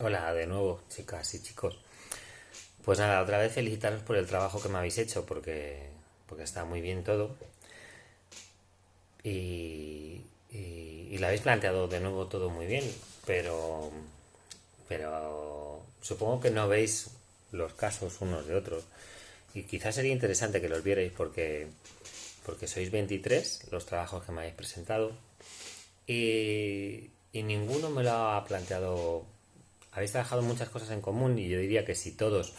Hola de nuevo, chicas y chicos. Pues nada, otra vez felicitaros por el trabajo que me habéis hecho, porque está muy bien todo. Y lo habéis planteado de nuevo todo muy bien, pero, pero supongo que no veis los casos unos de otros. Y quizás sería interesante que los vierais porque sois 23 los trabajos que me habéis presentado y ninguno me lo ha planteado. Habéis trabajado muchas cosas en común y yo diría que si todos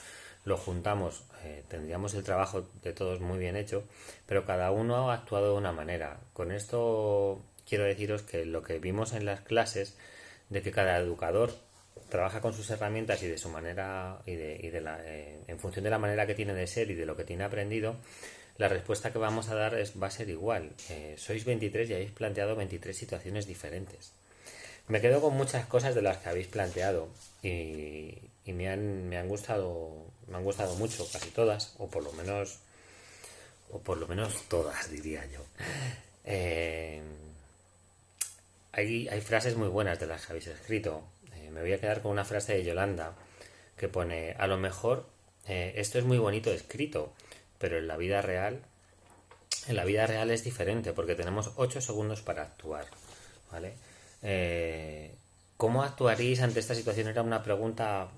lo juntamos tendríamos el trabajo de todos muy bien hecho, pero cada uno ha actuado de una manera. Con esto quiero deciros que lo que vimos en las clases, de que cada educador trabaja con sus herramientas y de su manera en función de la manera que tiene de ser y de lo que tiene aprendido, la respuesta que vamos a dar va a ser igual. Sois 23 y habéis planteado 23 situaciones diferentes. Me quedo con muchas cosas de las que habéis planteado y me han gustado mucho, casi todas, o por lo menos todas, diría yo. Eh, hay frases muy buenas de las que habéis escrito. Me voy a quedar con una frase de Yolanda que pone, a lo mejor esto es muy bonito escrito, pero en la vida real es diferente porque tenemos 8 segundos para actuar, ¿vale? Eh, ¿Cómo actuaríais ante esta situación? Era una pregunta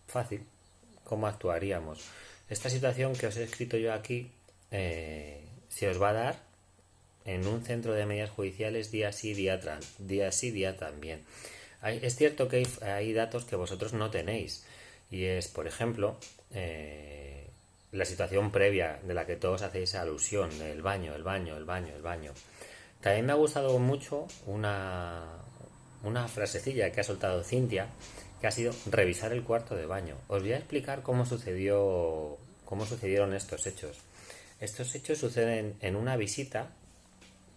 fácil. ¿Cómo actuaríamos? Esta situación que os he escrito yo aquí se os va a dar en un centro de medidas judiciales día sí, día sí, día también. Es cierto que hay datos que vosotros no tenéis y es, por ejemplo, la situación previa de la que todos hacéis alusión, el baño, el baño, el baño, el baño. También me ha gustado mucho una frasecilla que ha soltado Cintia, que ha sido revisar el cuarto de baño. Os voy a explicar cómo sucedieron estos hechos. Estos hechos suceden en una visita,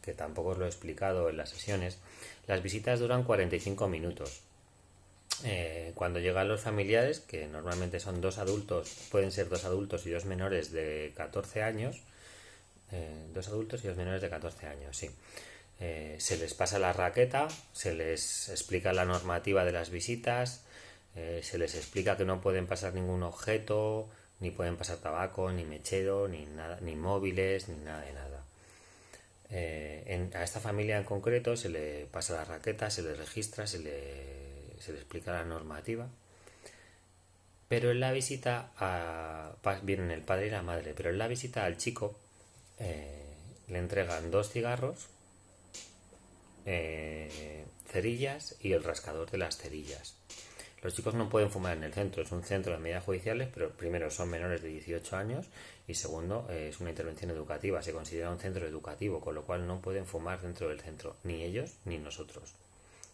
que tampoco os lo he explicado en las sesiones. Las visitas duran 45 minutos. Cuando llegan los familiares, que normalmente son dos adultos, pueden ser dos adultos y dos menores de 14 años, dos adultos y dos menores de 14 años, sí. Se les pasa la raqueta, se les explica la normativa de las visitas, se les explica que no pueden pasar ningún objeto, ni pueden pasar tabaco, ni mechero, ni nada, ni móviles, ni nada de nada. A esta familia en concreto se le pasa la raqueta, se le registra, se le explica la normativa. Pero en la visita vienen el padre y la madre, pero en la visita al chico le entregan dos cigarros, cerillas y el rascador de las cerillas. Los chicos no pueden fumar en el centro, es un centro de medidas judiciales, pero primero son menores de 18 años y segundo es una intervención educativa, se considera un centro educativo, con lo cual no pueden fumar dentro del centro, ni ellos ni nosotros.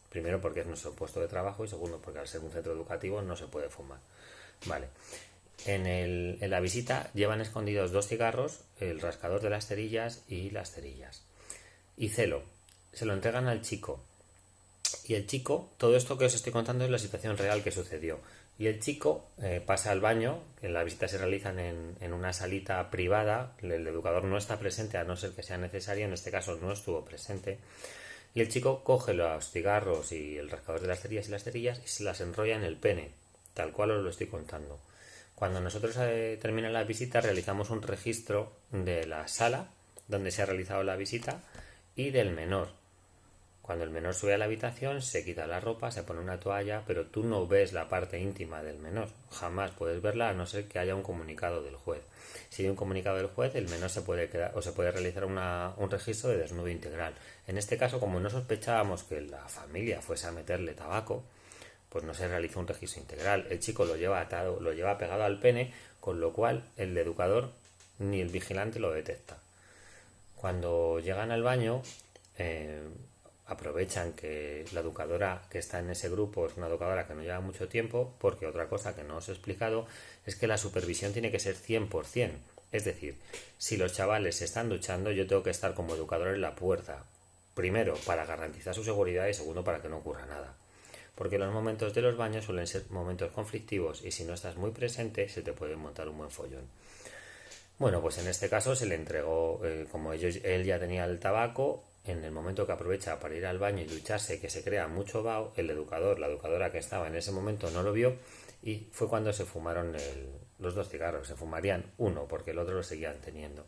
Primero porque es nuestro puesto de trabajo y segundo porque al ser un centro educativo no se puede fumar. Vale. En la visita llevan escondidos dos cigarros, el rascador de las cerillas y las cerillas. Y celo. Se lo entregan al chico. Y el chico, todo esto que os estoy contando es la situación real que sucedió. Y el chico pasa al baño, que las visitas se realizan en una salita privada, el educador no está presente a no ser que sea necesario, en este caso no estuvo presente, y el chico coge los cigarros y el rascador de las cerillas y las cerillas y se las enrolla en el pene, tal cual os lo estoy contando. Cuando nosotros termina la visita realizamos un registro de la sala donde se ha realizado la visita y del menor. Cuando el menor sube a la habitación se quita la ropa, se pone una toalla, pero tú no ves la parte íntima del menor. Jamás puedes verla a no ser que haya un comunicado del juez. Si hay un comunicado del juez, el menor se puede quedar o se puede realizar un registro de desnudo integral. En este caso, como no sospechábamos que la familia fuese a meterle tabaco, pues no se realiza un registro integral. El chico lo lleva atado, lo lleva pegado al pene, con lo cual el educador ni el vigilante lo detecta. Cuando llegan al baño, eh, aprovechan que la educadora que está en ese grupo es una educadora que no lleva mucho tiempo, porque otra cosa que no os he explicado es que la supervisión tiene que ser 100%. Es decir, si los chavales se están duchando, yo tengo que estar como educador en la puerta. Primero, para garantizar su seguridad y segundo, para que no ocurra nada. Porque los momentos de los baños suelen ser momentos conflictivos y si no estás muy presente se te puede montar un buen follón. Bueno, pues en este caso se le entregó, como él ya tenía el tabaco, en el momento que aprovecha para ir al baño y ducharse, que se crea mucho vaho, el educador, la educadora que estaba en ese momento no lo vio y fue cuando se fumaron los 2 cigarros. Se fumarían uno porque el otro lo seguían teniendo.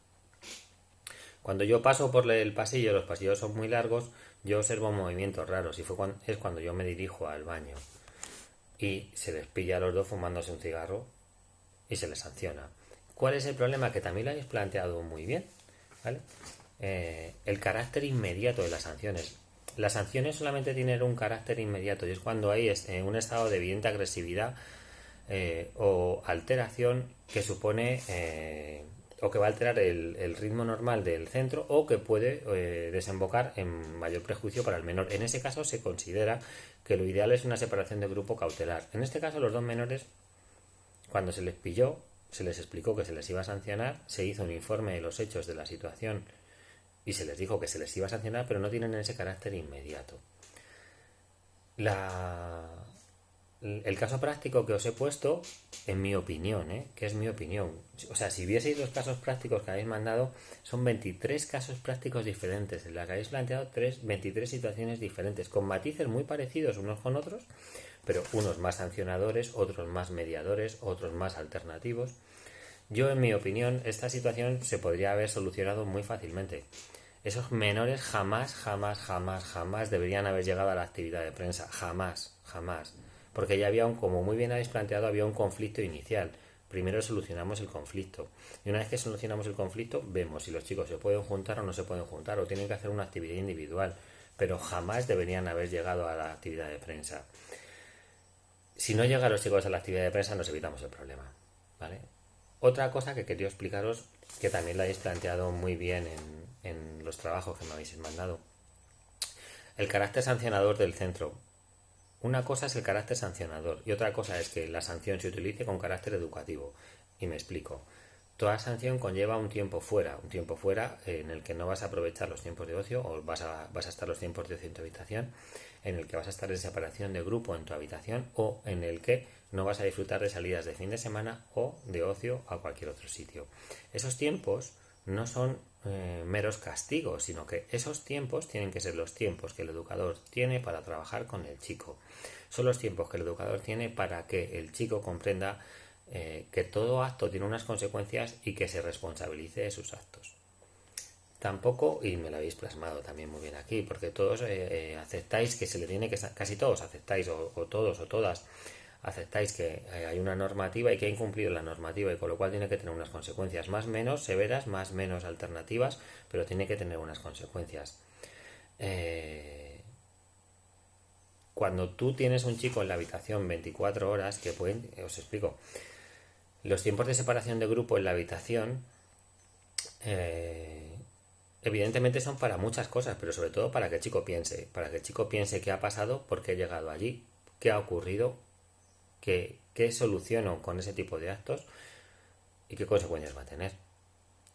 Cuando yo paso por el pasillo, los pasillos son muy largos, yo observo movimientos raros y es cuando yo me dirijo al baño y se les pilla a los dos fumándose un cigarro y se les sanciona. ¿Cuál es el problema? Que también lo habéis planteado muy bien, ¿vale? El carácter inmediato de las sanciones. Las sanciones solamente tienen un carácter inmediato y es cuando hay un estado de evidente agresividad o alteración que supone o que va a alterar el ritmo normal del centro o que puede desembocar en mayor perjuicio para el menor. En ese caso se considera que lo ideal es una separación de grupo cautelar. En este caso los dos menores, cuando se les pilló, se les explicó que se les iba a sancionar, se hizo un informe de los hechos de la situación y se les dijo que se les iba a sancionar, pero no tienen ese carácter inmediato. El caso práctico que os he puesto, en mi opinión, que es mi opinión, o sea, si vieseis los casos prácticos que habéis mandado, son 23 casos prácticos diferentes, en los que habéis planteado 23 situaciones diferentes, con matices muy parecidos unos con otros, pero unos más sancionadores, otros más mediadores, otros más alternativos. Yo, en mi opinión, esta situación se podría haber solucionado muy fácilmente. Esos menores jamás deberían haber llegado a la actividad de prensa. Jamás. Porque ya había como muy bien habéis planteado, había un conflicto inicial. Primero solucionamos el conflicto. Y una vez que solucionamos el conflicto, vemos si los chicos se pueden juntar o no se pueden juntar, o tienen que hacer una actividad individual. Pero jamás deberían haber llegado a la actividad de prensa. Si no llegan los chicos a la actividad de prensa, nos evitamos el problema, ¿vale? Otra cosa que quería explicaros, que también la habéis planteado muy bien en los trabajos que me habéis mandado. El carácter sancionador del centro. Una cosa es el carácter sancionador y otra cosa es que la sanción se utilice con carácter educativo. Y me explico. Toda sanción conlleva un tiempo fuera en el que no vas a aprovechar los tiempos de ocio o vas a estar los tiempos de ocio en tu habitación, en el que vas a estar en separación de grupo en tu habitación o en el que no vas a disfrutar de salidas de fin de semana o de ocio a cualquier otro sitio. Esos tiempos no son meros castigos, sino que esos tiempos tienen que ser los tiempos que el educador tiene para trabajar con el chico. Son los tiempos que el educador tiene para que el chico comprenda que todo acto tiene unas consecuencias y que se responsabilice de sus actos. Tampoco, y me lo habéis plasmado también muy bien aquí, porque todos aceptáis que se le tiene que... Casi todos aceptáis, o todos o todas, aceptáis que hay una normativa y que ha incumplido la normativa y con lo cual tiene que tener unas consecuencias más menos severas, más menos alternativas, pero tiene que tener unas consecuencias. Cuando tú tienes un chico en la habitación 24 horas, que pueden, os explico, los tiempos de separación de grupo en la habitación evidentemente son para muchas cosas, pero sobre todo para que el chico piense qué ha pasado, por qué he llegado allí, qué ha ocurrido, qué soluciono con ese tipo de actos y qué consecuencias va a tener.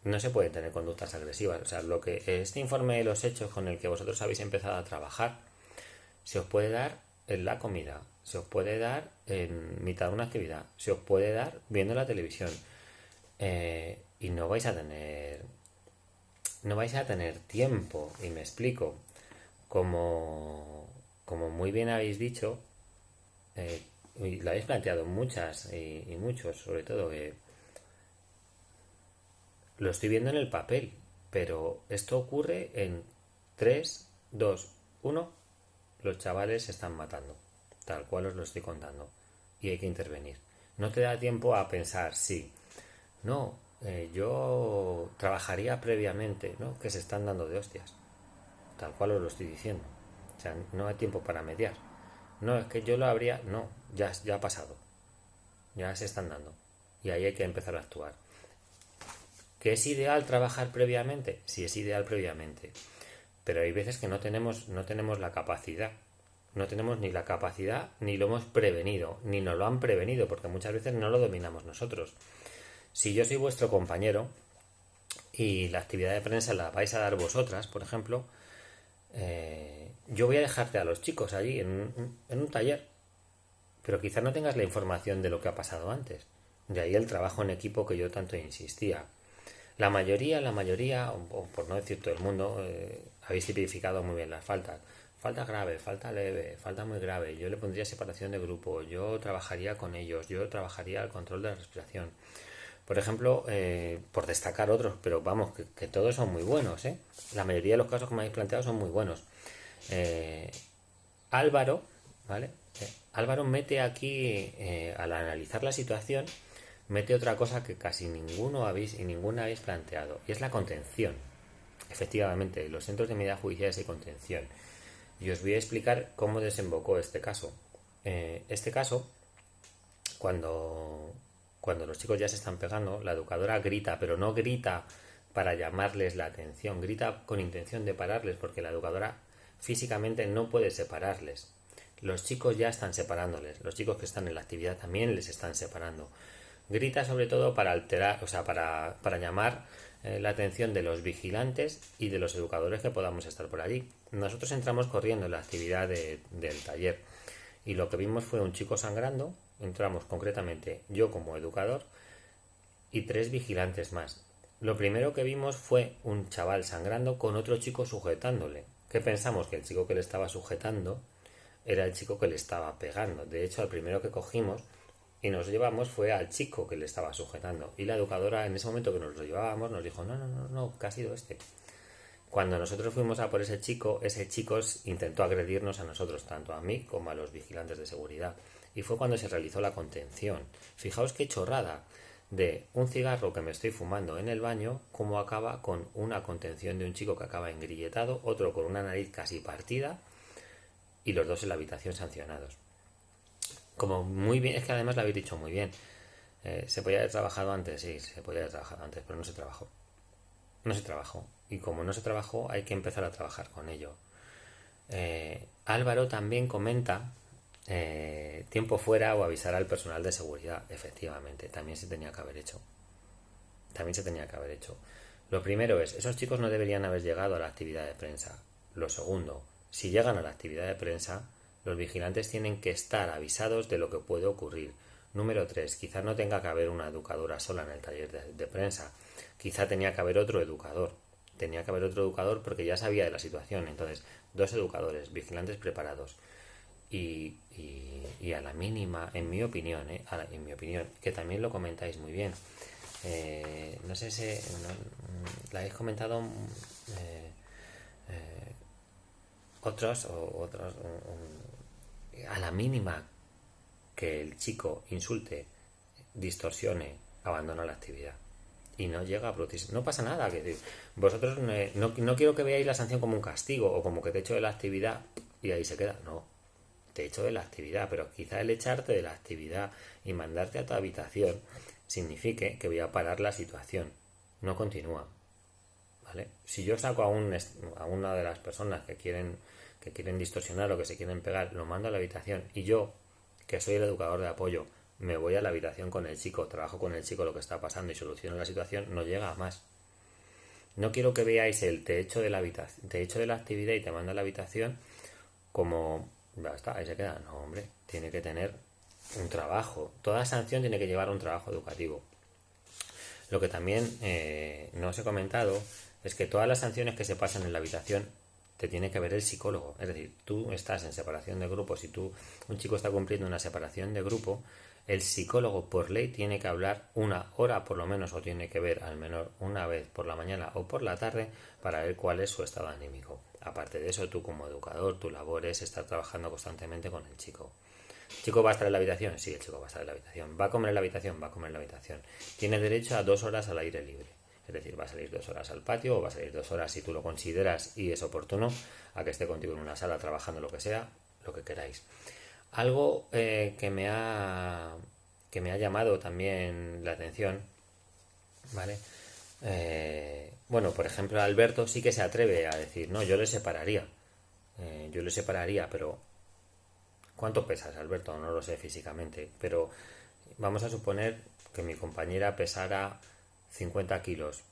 No se pueden tener conductas agresivas. O sea, lo que este informe de los hechos con el que vosotros habéis empezado a trabajar se os puede dar en la comida, se os puede dar en mitad de una actividad, se os puede dar viendo la televisión y no vais a tener tiempo. Y me explico. Como muy bien habéis dicho, y lo habéis planteado muchas y muchos, sobre todo, lo estoy viendo en el papel, pero esto ocurre en 3, 2, 1, los chavales se están matando, tal cual os lo estoy contando, y hay que intervenir. No te da tiempo a pensar, sí, no, yo trabajaría previamente, ¿no? Que se están dando de hostias, tal cual os lo estoy diciendo. O sea, no hay tiempo para mediar. No, es que yo lo habría... No, ya ha pasado. Ya se están dando. Y ahí hay que empezar a actuar. ¿Que es ideal trabajar previamente? Sí, es ideal previamente. Pero hay veces que no tenemos la capacidad. No tenemos ni la capacidad, ni lo hemos prevenido, ni nos lo han prevenido, porque muchas veces no lo dominamos nosotros. Si yo soy vuestro compañero y la actividad de prensa la vais a dar vosotras, por ejemplo, yo voy a dejarte a los chicos allí en un taller, pero quizás no tengas la información de lo que ha pasado antes. De ahí el trabajo en equipo que yo tanto insistía. La mayoría, o por no decir todo el mundo, habéis tipificado muy bien las faltas. Falta grave, falta leve, falta muy grave. Yo le pondría separación de grupo, yo trabajaría con ellos, yo trabajaría el control de la respiración. Por ejemplo, por destacar otros, pero vamos, que todos son muy buenos, ¿eh? La mayoría de los casos que me habéis planteado son muy buenos. Eh, Álvaro, ¿vale? Álvaro mete aquí, al analizar la situación, mete otra cosa que casi ninguno habéis y ninguna habéis planteado, y es la contención. Efectivamente, los centros de medida judiciales hay contención. Y os voy a explicar cómo desembocó este caso. Este caso, cuando los chicos ya se están pegando, la educadora grita, pero no grita para llamarles la atención, grita con intención de pararles, porque la educadora físicamente no puede separarles. Los chicos ya están separándoles, los chicos que están en la actividad también les están separando. Grita sobre todo para alterar, o sea, para llamar la atención de los vigilantes y de los educadores que podamos estar por allí. Nosotros entramos corriendo en la actividad del taller y lo que vimos fue un chico sangrando. Entramos concretamente yo como educador y 3 vigilantes más. Lo primero que vimos fue un chaval sangrando con otro chico sujetándole. ¿Qué pensamos? Que el chico que le estaba sujetando era el chico que le estaba pegando. De hecho, al primero que cogimos y nos llevamos fue al chico que le estaba sujetando. Y la educadora, en ese momento que nos lo llevábamos, nos dijo, no, que ha sido este. Cuando nosotros fuimos a por ese chico intentó agredirnos a nosotros, tanto a mí como a los vigilantes de seguridad. Y fue cuando se realizó la contención. Fijaos qué chorrada de un cigarro que me estoy fumando en el baño, cómo acaba con una contención de un chico que acaba engrilletado, otro con una nariz casi partida y los dos en la habitación sancionados. Como muy bien, es que además lo habéis dicho muy bien. ¿Se podía haber trabajado antes? Sí, se podía haber trabajado antes, pero no se trabajó. No se trabajó. Y como no se trabajó, hay que empezar a trabajar con ello. Álvaro también comenta tiempo fuera o avisar al personal de seguridad. Efectivamente, también se tenía que haber hecho. También se tenía que haber hecho. Lo primero es, esos chicos no deberían haber llegado a la actividad de prensa. Lo segundo, si llegan a la actividad de prensa, los vigilantes tienen que estar avisados de lo que puede ocurrir. Número 3, quizás no tenga que haber una educadora sola en el taller de prensa. Quizá tenía que haber otro educador. Tenía que haber otro educador porque ya sabía de la situación. Entonces, 2 educadores, vigilantes preparados. Y a la mínima, en mi opinión, en mi opinión, que también lo comentáis muy bien. No sé si la habéis comentado otros, a la mínima que el chico insulte, distorsione, abandona la actividad y no llega a producirse. No pasa nada, que vosotros no quiero que veáis la sanción como un castigo o como que te echo de la actividad y ahí se queda. No, te echo de la actividad, pero quizá el echarte de la actividad y mandarte a tu habitación signifique que voy a parar la situación. No continúa, ¿vale? Si yo saco a una de las personas que quieren distorsionar o que se quieren pegar, lo mando a la habitación y yo, que soy el educador de apoyo, me voy a la habitación con el chico, trabajo con el chico lo que está pasando y soluciono la situación, no llega a más. No quiero que veáis el te echo de la actividad y te mando a la habitación como ya está, ahí se queda. No, hombre, tiene que tener un trabajo. Toda sanción tiene que llevar un trabajo educativo. Lo que también no os he comentado es que todas las sanciones que se pasan en la habitación te tiene que ver el psicólogo. Es decir, tú estás en separación de grupo. Si un chico está cumpliendo una separación de grupo, el psicólogo por ley tiene que hablar 1 hora por lo menos, o tiene que ver al menor una vez por la mañana o por la tarde para ver cuál es su estado anímico. Aparte de eso, tú como educador, tu labor es estar trabajando constantemente con el chico. ¿El chico va a estar en la habitación? Sí, el chico va a estar en la habitación. ¿Va a comer en la habitación? Va a comer en la habitación. Tiene derecho a 2 horas al aire libre. Es decir, va a salir 2 horas al patio o va a salir 2 horas, si tú lo consideras y es oportuno, a que esté contigo en una sala trabajando lo que sea, lo que queráis. Algo que me ha llamado también la atención, ¿vale? Bueno, por ejemplo, Alberto sí que se atreve a decir, no, yo le separaría, pero ¿cuánto pesas, Alberto? No lo sé físicamente, pero vamos a suponer que mi compañera pesara 50 kilos,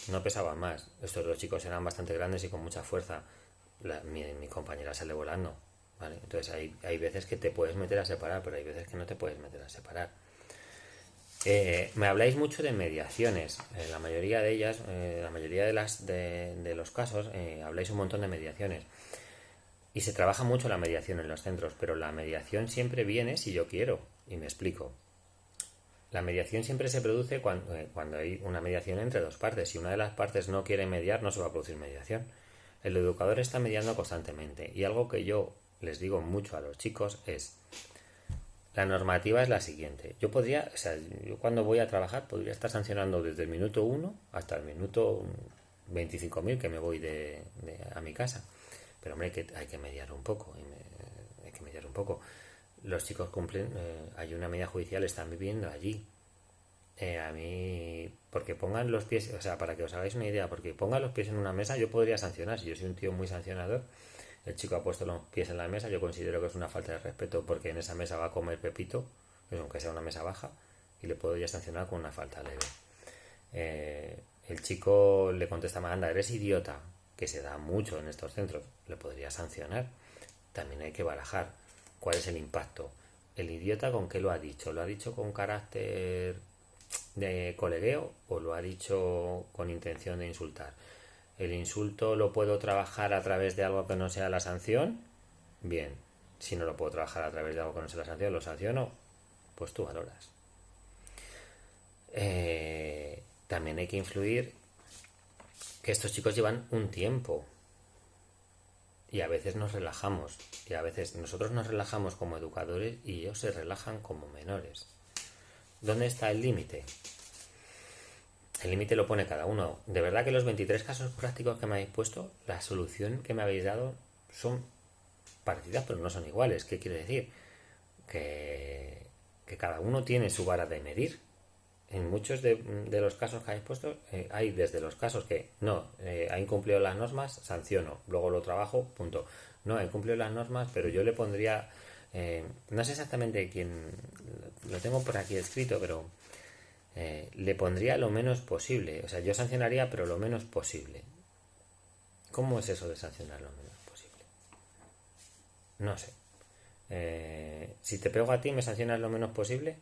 no pesaba más. Estos 2 chicos eran bastante grandes y con mucha fuerza. Mi compañera sale volando, ¿vale? Entonces hay veces que te puedes meter a separar, pero hay veces que no te puedes meter a separar. Me habláis mucho de mediaciones. La mayoría de ellas, la mayoría de los casos, habláis un montón de mediaciones. Y se trabaja mucho la mediación en los centros, pero la mediación siempre viene si yo quiero. Y me explico. La mediación siempre se produce cuando hay una mediación entre dos partes. Si una de las partes no quiere mediar, no se va a producir mediación. El educador está mediando constantemente. Y algo que yo les digo mucho a los chicos es: la normativa es la siguiente. Yo cuando voy a trabajar podría estar sancionando desde el minuto 1 hasta el minuto 25.000 que me voy a mi casa. Pero hombre, hay que mediar un poco. Hay que mediar un poco. Los chicos cumplen, hay una medida judicial, están viviendo allí. A mí, porque pongan los pies, o sea, para que os hagáis una idea, porque pongan los pies en una mesa, yo podría sancionar. Si yo soy un tío muy sancionador, el chico ha puesto los pies en la mesa, yo considero que es una falta de respeto porque en esa mesa va a comer Pepito, aunque sea una mesa baja, y le puedo ya sancionar con una falta leve. El chico le contesta: anda, eres idiota, que se da mucho en estos centros, le podría sancionar. También hay que barajar cuál es el impacto. ¿El idiota con qué lo ha dicho? ¿Lo ha dicho con carácter de colegueo o lo ha dicho con intención de insultar? ¿El insulto lo puedo trabajar a través de algo que no sea la sanción? Bien. Si no lo puedo trabajar a través de algo que no sea la sanción, ¿lo sanciono? Pues tú valoras. También hay que influir que estos chicos llevan un tiempo y a veces nos relajamos, y a veces nosotros nos relajamos como educadores y ellos se relajan como menores. ¿Dónde está el límite? El límite lo pone cada uno. De verdad que los 23 casos prácticos que me habéis puesto, la solución que me habéis dado son parecidas pero no son iguales. ¿Qué quiere decir? Que cada uno tiene su vara de medir. En muchos de los casos que habéis puesto, hay desde los casos que no, ha incumplido las normas, sanciono, luego lo trabajo, punto. No, ha incumplido las normas, pero yo le pondría, no sé exactamente quién, lo tengo por aquí escrito, pero le pondría lo menos posible. O sea, yo sancionaría, pero lo menos posible. ¿Cómo es eso de sancionar lo menos posible? No sé. Si te pego a ti, ¿me sancionas lo menos posible?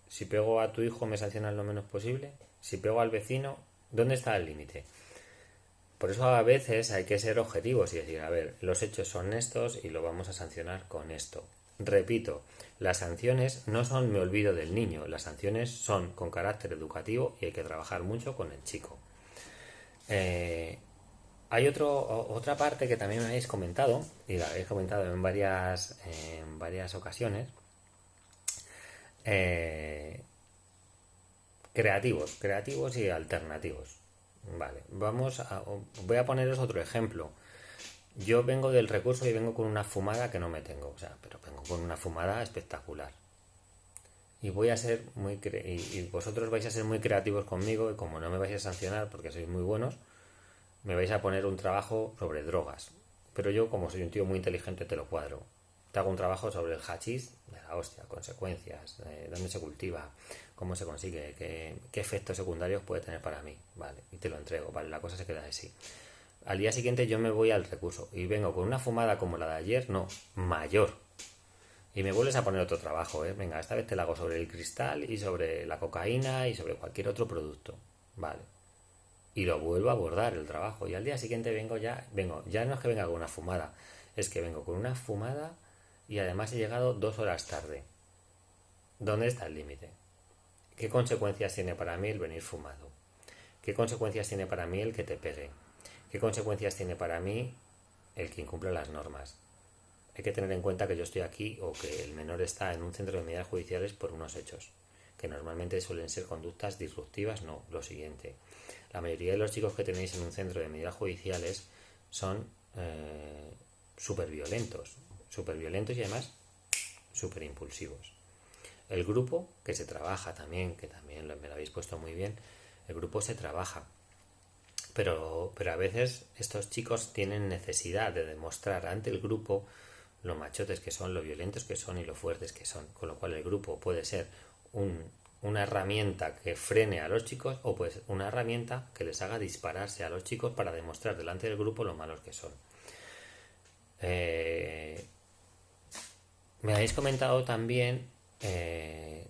Si pego a tu hijo, ¿me sancionas lo menos posible? Si pego al vecino, ¿dónde está el límite? Por eso a veces hay que ser objetivos y decir: a ver, los hechos son estos y lo vamos a sancionar con esto. Repito, las sanciones no son me olvido del niño, las sanciones son con carácter educativo y hay que trabajar mucho con el chico. Hay otra parte que también me habéis comentado, y la habéis comentado en varias ocasiones. Creativos y alternativos. Vale, voy a poneros otro ejemplo. Yo vengo del recurso y vengo con una fumada que no me tengo, o sea, pero vengo con una fumada espectacular. Y voy a ser y vosotros vais a ser muy creativos conmigo, y como no me vais a sancionar porque sois muy buenos, me vais a poner un trabajo sobre drogas. Pero yo, como soy un tío muy inteligente, te lo cuadro. Te hago un trabajo sobre el hachís de la hostia, consecuencias, dónde se cultiva, cómo se consigue, qué efectos secundarios puede tener para mí, vale, y te lo entrego, vale, la cosa se queda así. Al día siguiente yo me voy al recurso y vengo con una fumada como la de ayer, no, mayor. Y me vuelves a poner otro trabajo, venga, esta vez te la hago sobre el cristal y sobre la cocaína y sobre cualquier otro producto, vale. Y lo vuelvo a abordar el trabajo y al día siguiente ya no es que venga con una fumada, es que vengo con una fumada y además he llegado 2 horas tarde. ¿Dónde está el límite? ¿Qué consecuencias tiene para mí el venir fumado? ¿Qué consecuencias tiene para mí el que te pegue? ¿Qué consecuencias tiene para mí el que incumple las normas? Hay que tener en cuenta que yo estoy aquí o que el menor está en un centro de medidas judiciales por unos hechos, que normalmente suelen ser conductas disruptivas. No, lo siguiente. La mayoría de los chicos que tenéis en un centro de medidas judiciales son súper violentos y además súper impulsivos. El grupo que se trabaja también, que también me lo habéis puesto muy bien, el grupo se trabaja, pero a veces estos chicos tienen necesidad de demostrar ante el grupo lo machotes que son, lo violentos que son y lo fuertes que son, con lo cual el grupo puede ser una herramienta que frene a los chicos o puede ser una herramienta que les haga dispararse a los chicos para demostrar delante del grupo lo malos que son. Me habéis comentado también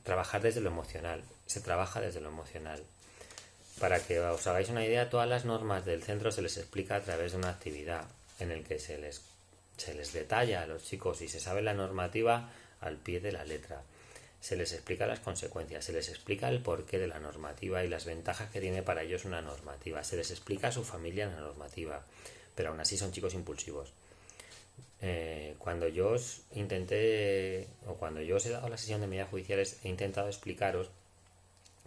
trabajar desde lo emocional. se trabaja desde lo emocional. Para que os hagáis una idea, todas las normas del centro se les explica a través de una actividad en el que se les detalla a los chicos y se sabe la normativa al pie de la letra. Se les explica las consecuencias, se les explica el porqué de la normativa y las ventajas que tiene para ellos una normativa. Se les explica a su familia la normativa, pero aún así son chicos impulsivos. Cuando yo os he dado la sesión de medidas judiciales, he intentado explicaros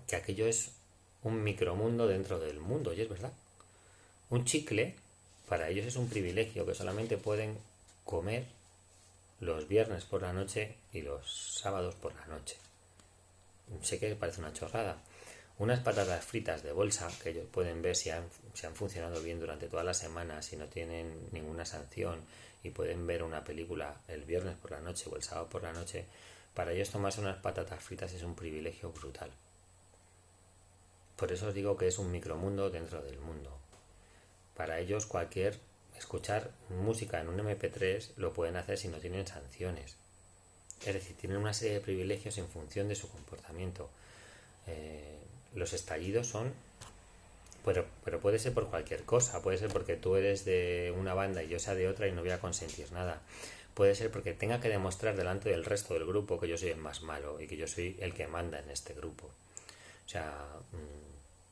que aquello es un micromundo dentro del mundo, y es verdad. Un chicle para ellos es un privilegio que solamente pueden comer los viernes por la noche y los sábados por la noche. Sé que parece una chorrada. Unas patatas fritas de bolsa que ellos pueden ver si han funcionado bien durante toda la semana, si no tienen ninguna sanción, y pueden ver una película el viernes por la noche o el sábado por la noche, para ellos tomarse unas patatas fritas es un privilegio brutal. Por eso os digo que es un micromundo dentro del mundo. Para ellos escuchar música en un MP3 lo pueden hacer si no tienen sanciones. Es decir, tienen una serie de privilegios en función de su comportamiento. Los estallidos son... Pero puede ser por cualquier cosa. Puede ser porque tú eres de una banda y yo sea de otra y no voy a consentir nada. Puede ser porque tenga que demostrar delante del resto del grupo que yo soy el más malo y que yo soy el que manda en este grupo. O sea,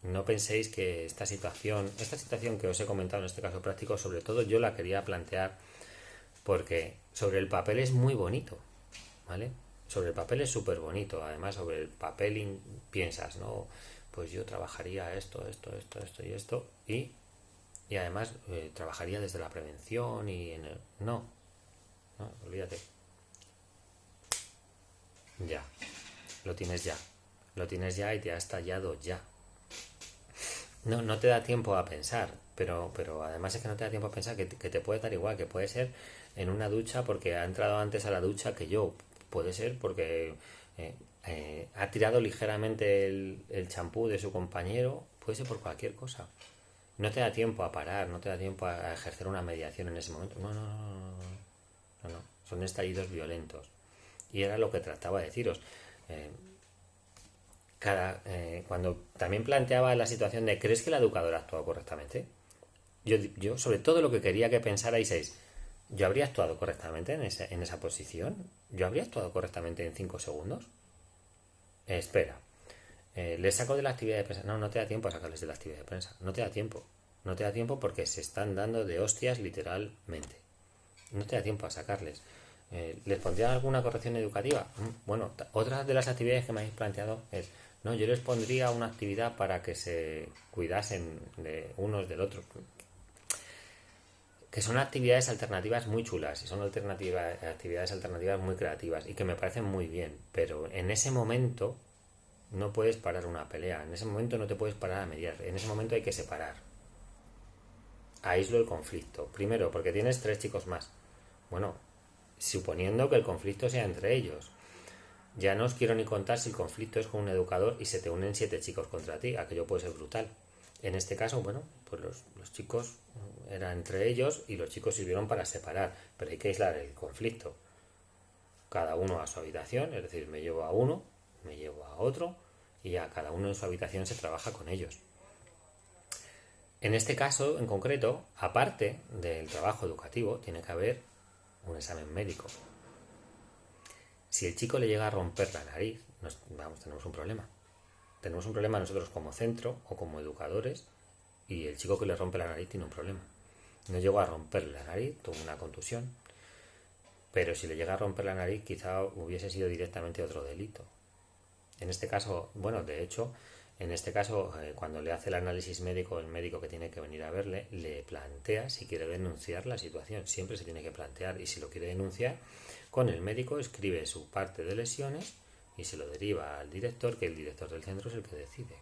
no penséis que esta situación que os he comentado en este caso práctico, sobre todo yo la quería plantear porque sobre el papel es muy bonito, ¿vale? Sobre el papel es súper bonito. Además, sobre el papel piensas, ¿no? Pues yo trabajaría esto y esto, y además trabajaría desde la prevención No, olvídate. Ya, lo tienes ya y te ha estallado ya. No te da tiempo a pensar, pero además es que no te da tiempo a pensar que te puede dar igual, que puede ser en una ducha porque ha entrado antes a la ducha que yo, puede ser porque ha tirado ligeramente el champú de su compañero, puede ser por cualquier cosa. No te da tiempo a parar, no te da tiempo a ejercer una mediación en ese momento. No. Son estallidos violentos. Y era lo que trataba de deciros. Cuando también planteaba la situación de ¿crees que la educadora ha actuado correctamente? Yo sobre todo lo que quería que pensarais es, ¿yo habría actuado correctamente en esa posición? ¿Yo habría actuado correctamente en 5 segundos? Espera, ¿les saco de la actividad de prensa? No te da tiempo a sacarles de la actividad de prensa. No te da tiempo porque se están dando de hostias literalmente. No te da tiempo a sacarles. ¿Les pondría alguna corrección educativa? Bueno, otra de las actividades que me habéis planteado es, no, yo les pondría una actividad para que se cuidasen de unos del otro. Que son actividades alternativas muy chulas y son actividades alternativas muy creativas y que me parecen muy bien, pero en ese momento no puedes parar una pelea, en ese momento no te puedes parar a mediar, en ese momento hay que separar. Aíslo el conflicto. Primero, porque tienes 3 chicos más. Bueno, suponiendo que el conflicto sea entre ellos. Ya no os quiero ni contar si el conflicto es con un educador y se te unen 7 chicos contra ti, aquello puede ser brutal. En este caso, bueno, pues los chicos eran entre ellos y los chicos sirvieron para separar, pero hay que aislar el conflicto. Cada uno a su habitación, es decir, me llevo a uno, me llevo a otro y a cada uno en su habitación se trabaja con ellos. En este caso, en concreto, aparte del trabajo educativo, tiene que haber un examen médico. Si el chico le llega a romper la nariz, tenemos un problema. Tenemos un problema nosotros como centro o como educadores y el chico que le rompe la nariz tiene un problema. No llegó a romperle la nariz, tuvo una contusión, pero si le llega a romper la nariz quizá hubiese sido directamente otro delito. En este caso, bueno, de hecho, en este caso, cuando le hace el análisis médico, el médico que tiene que venir a verle, le plantea si quiere denunciar la situación. Siempre se tiene que plantear y si lo quiere denunciar, con el médico escribe su parte de lesiones y se lo deriva al director, que el director del centro es el que decide.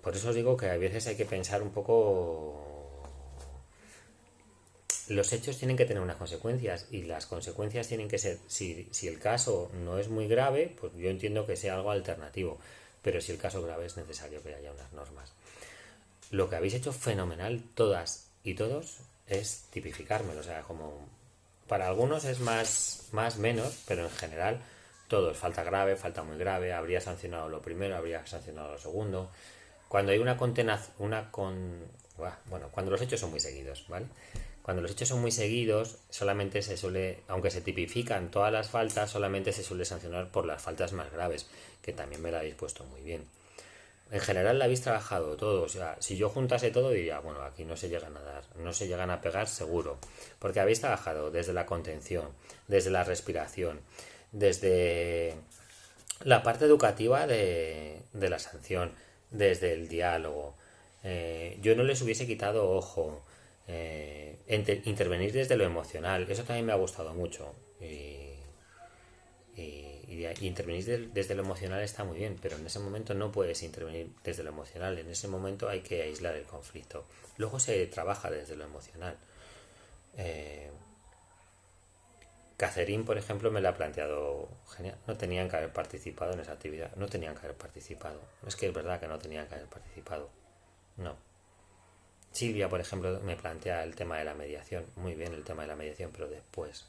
Por eso os digo que a veces hay que pensar un poco... Los hechos tienen que tener unas consecuencias y las consecuencias tienen que ser, si el caso no es muy grave, pues yo entiendo que sea algo alternativo, pero si el caso es grave es necesario que haya unas normas. Lo que habéis hecho fenomenal todas y todos es tipificármelo, o sea, como para algunos es más menos, pero en general Todo es falta grave, falta muy grave, habría sancionado lo primero, habría sancionado lo segundo. Cuando hay una condenación, bueno, cuando los hechos son muy seguidos, ¿vale? Cuando los hechos son muy seguidos, solamente se suele, aunque se tipifican todas las faltas, solamente se suele sancionar por las faltas más graves, que también me la habéis puesto muy bien. En general la habéis trabajado todo, o sea, si yo juntase todo diría, bueno, aquí no se llegan a dar, no se llegan a pegar seguro, porque habéis trabajado desde la contención, desde la respiración, desde la parte educativa de la sanción, desde el diálogo. Yo no les hubiese quitado ojo, intervenir desde lo emocional, eso también me ha gustado mucho. Y intervenir desde lo emocional está muy bien, pero en ese momento no puedes intervenir desde lo emocional, en ese momento hay que aislar el conflicto. Luego se trabaja desde lo emocional. Catherine, por ejemplo, me la ha planteado genial. No tenían que haber participado en esa actividad, no tenían que haber participado. Es que es verdad que no tenían que haber participado. No. Silvia, por ejemplo, me plantea el tema de la mediación. Muy bien el tema de la mediación, pero después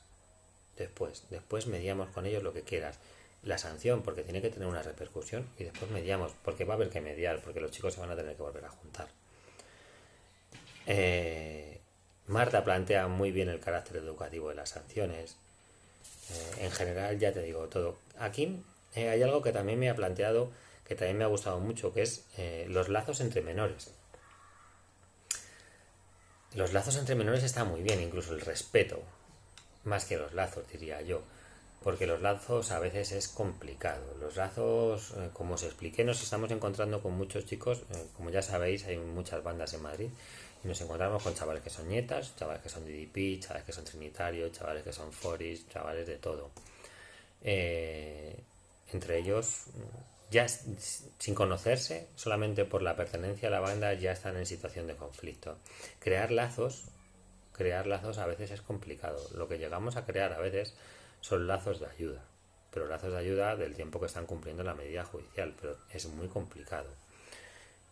mediamos con ellos lo que quieras. La sanción, porque tiene que tener una repercusión, y después mediamos, porque va a haber que mediar, porque los chicos se van a tener que volver a juntar. Marta plantea muy bien el carácter educativo de las sanciones. En general, ya te digo todo. Aquí hay algo que también me ha planteado, que también me ha gustado mucho, que es los lazos entre menores. Los lazos entre menores están muy bien, incluso el respeto, más que los lazos, diría yo, porque los lazos a veces es complicado. Los lazos, como os expliqué, nos estamos encontrando con muchos chicos, como ya sabéis, hay muchas bandas en Madrid, y nos encontramos con chavales que son nietas, chavales que son DDP, chavales que son trinitarios, chavales que son foris, chavales de todo. Entre ellos, ya sin conocerse, solamente por la pertenencia a la banda, ya están en situación de conflicto. Crear lazos a veces es complicado. Lo que llegamos a crear a veces son lazos de ayuda, pero lazos de ayuda del tiempo que están cumpliendo la medida judicial, pero es muy complicado.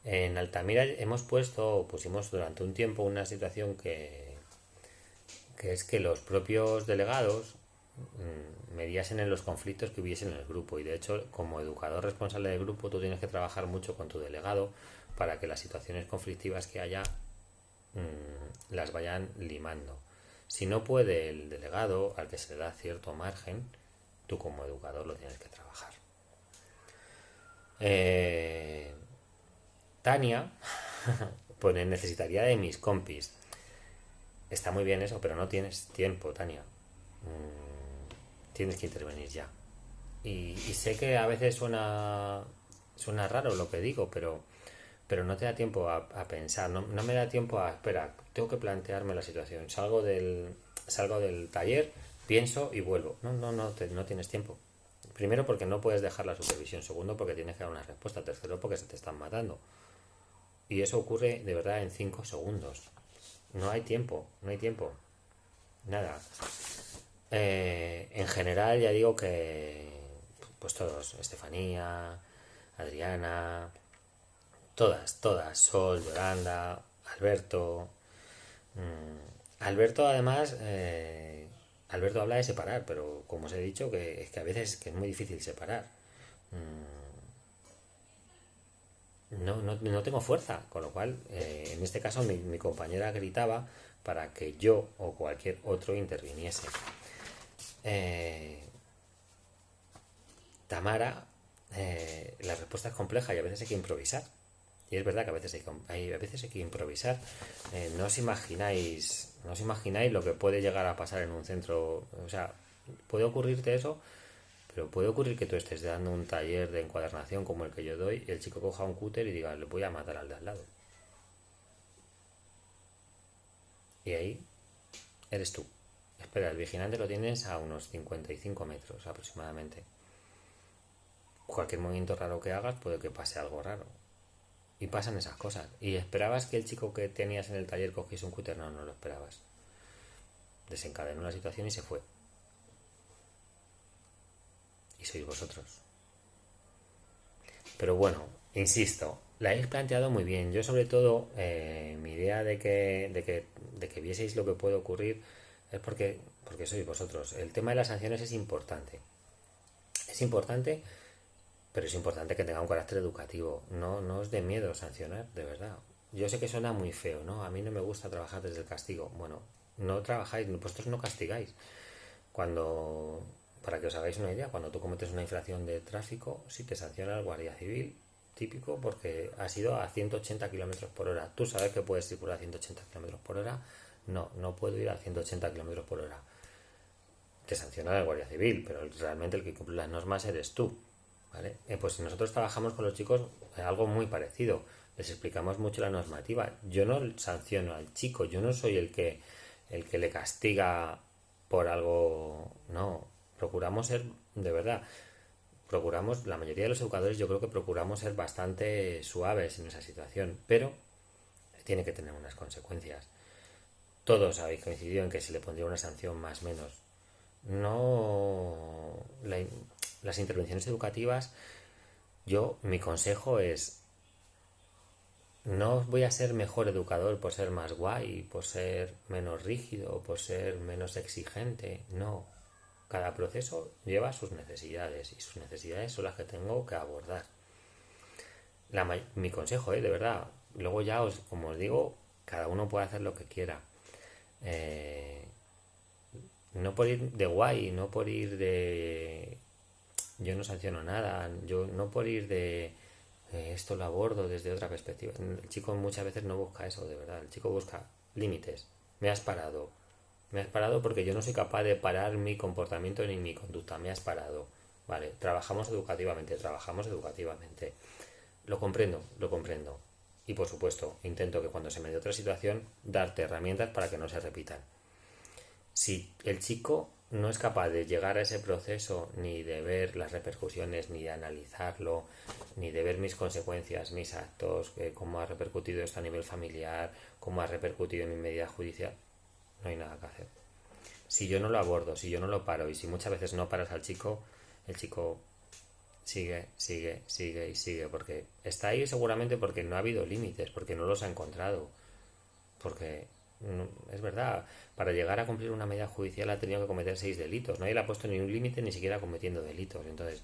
En Altamira pusimos durante un tiempo una situación que es que los propios delegados mediasen en los conflictos que hubiesen en el grupo, y de hecho como educador responsable del grupo tú tienes que trabajar mucho con tu delegado para que las situaciones conflictivas que haya las vayan limando. Si no puede el delegado, al que se le da cierto margen, tú como educador lo tienes que trabajar. Tania pues necesitaría de mis compis. Está muy bien eso, pero no tienes tiempo, Tania. Tienes que intervenir ya. Y sé que a veces suena raro lo que digo, pero no te da tiempo a pensar, no me da tiempo a, espera, tengo que plantearme la situación, salgo del taller, pienso y vuelvo. No tienes tiempo. Primero porque no puedes dejar la supervisión, segundo porque tienes que dar una respuesta, tercero porque se te están matando. Y eso ocurre de verdad en 5 segundos. No hay tiempo, nada. En general ya digo que pues todos, Estefanía, Adriana, todas, Sol, Yolanda, Alberto. Alberto además, Alberto habla de separar, pero como os he dicho, que es que a veces que es muy difícil separar. No tengo fuerza, con lo cual, en este caso mi compañera gritaba para que yo o cualquier otro interviniese. Tamara, la respuesta es compleja y a veces hay que improvisar. Y es verdad que a veces hay que improvisar. No os imagináis lo que puede llegar a pasar en un centro. O sea, puede ocurrirte eso, pero puede ocurrir que tú estés dando un taller de encuadernación como el que yo doy y el chico coja un cúter y diga, le voy a matar al de al lado. Y ahí eres tú. Espera, el vigilante lo tienes a unos 55 metros aproximadamente. Cualquier movimiento raro que hagas puede que pase algo raro. Y pasan esas cosas. ¿Y esperabas que el chico que tenías en el taller cogiese un cúter? No lo esperabas. Desencadenó la situación y se fue. Y sois vosotros. Pero bueno, insisto, la habéis planteado muy bien. Yo sobre todo, mi idea de que vieseis lo que puede ocurrir es porque sois vosotros. El tema de las sanciones es importante. Es importante, pero es importante que tenga un carácter educativo. No os dé miedo sancionar, de verdad. Yo sé que suena muy feo, ¿no? A mí no me gusta trabajar desde el castigo. Bueno, no trabajáis, vosotros no castigáis. Cuando, para que os hagáis una idea, cuando tú cometes una infracción de tráfico, sí te sanciona el guardia civil, típico, porque has ido a 180 kilómetros por hora. ¿Tú sabes que puedes circular a 180 kilómetros por hora? No, no puedo ir a 180 kilómetros por hora. Te sanciona el guardia civil, pero realmente el que cumple las normas eres tú. ¿Vale? Pues nosotros trabajamos con los chicos algo muy parecido. Les explicamos mucho la normativa. Yo no sanciono al chico, yo no soy el que le castiga por algo. No, procuramos ser, de verdad, procuramos, la mayoría de los educadores yo creo que procuramos ser bastante suaves en esa situación, pero tiene que tener unas consecuencias. Todos habéis coincidido en que se le pondría una sanción más o menos. No, las intervenciones educativas, mi consejo es, no voy a ser mejor educador por ser más guay, por ser menos rígido, por ser menos exigente. No. Cada proceso lleva sus necesidades y sus necesidades son las que tengo que abordar. Mi consejo, de verdad. Luego ya, como os digo, cada uno puede hacer lo que quiera. Eh, no por ir de guay, no por ir de yo no sanciono nada, yo no por ir de esto lo abordo desde otra perspectiva. El chico muchas veces no busca eso, de verdad. El chico busca límites. Me has parado. Me has parado porque yo no soy capaz de parar mi comportamiento ni mi conducta. Me has parado. Vale, trabajamos educativamente, trabajamos educativamente. Lo comprendo, lo comprendo. Y por supuesto, intento que cuando se me dé otra situación, darte herramientas para que no se repitan. Si el chico no es capaz de llegar a ese proceso, ni de ver las repercusiones, ni de analizarlo, ni de ver mis consecuencias, mis actos, cómo ha repercutido esto a nivel familiar, cómo ha repercutido en mi medida judicial, no hay nada que hacer. Si yo no lo abordo, si yo no lo paro y si muchas veces no paras al chico, el chico sigue, sigue, sigue y sigue, porque está ahí seguramente porque no ha habido límites, porque no los ha encontrado, porque es verdad, para llegar a cumplir una medida judicial ha tenido que cometer 6 delitos. Nadie le ha puesto ni un límite ni siquiera cometiendo delitos. Entonces,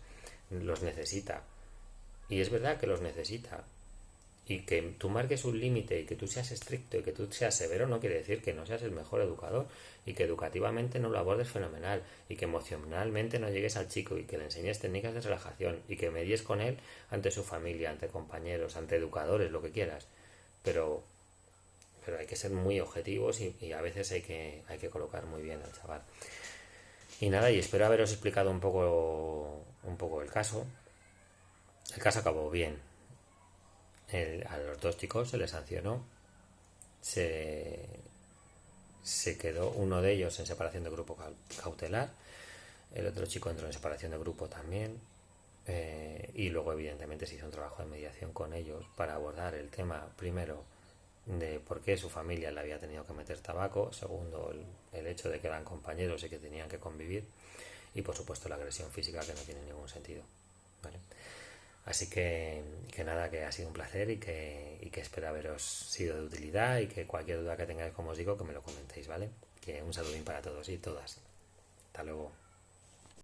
los necesita. Y es verdad que los necesita. Y que tú marques un límite y que tú seas estricto y que tú seas severo no quiere decir que no seas el mejor educador y que educativamente no lo abordes fenomenal y que emocionalmente no llegues al chico y que le enseñes técnicas de relajación y que medies con él ante su familia, ante compañeros, ante educadores, lo que quieras. Pero hay que ser muy objetivos y a veces hay que colocar muy bien al chaval. Y nada, y espero haberos explicado un poco el caso. El caso acabó bien. A los dos chicos se les sancionó. Se, se quedó uno de ellos en separación de grupo cautelar. El otro chico entró en separación de grupo también. Y luego evidentemente se hizo un trabajo de mediación con ellos para abordar el tema, primero, de por qué su familia le había tenido que meter tabaco, segundo, el hecho de que eran compañeros y que tenían que convivir, y por supuesto la agresión física, que no tiene ningún sentido. ¿Vale? Así que nada, que ha sido un placer y que espero haberos sido de utilidad y que cualquier duda que tengáis, como os digo, que me lo comentéis, ¿vale? Que un saludín para todos y todas. Hasta luego.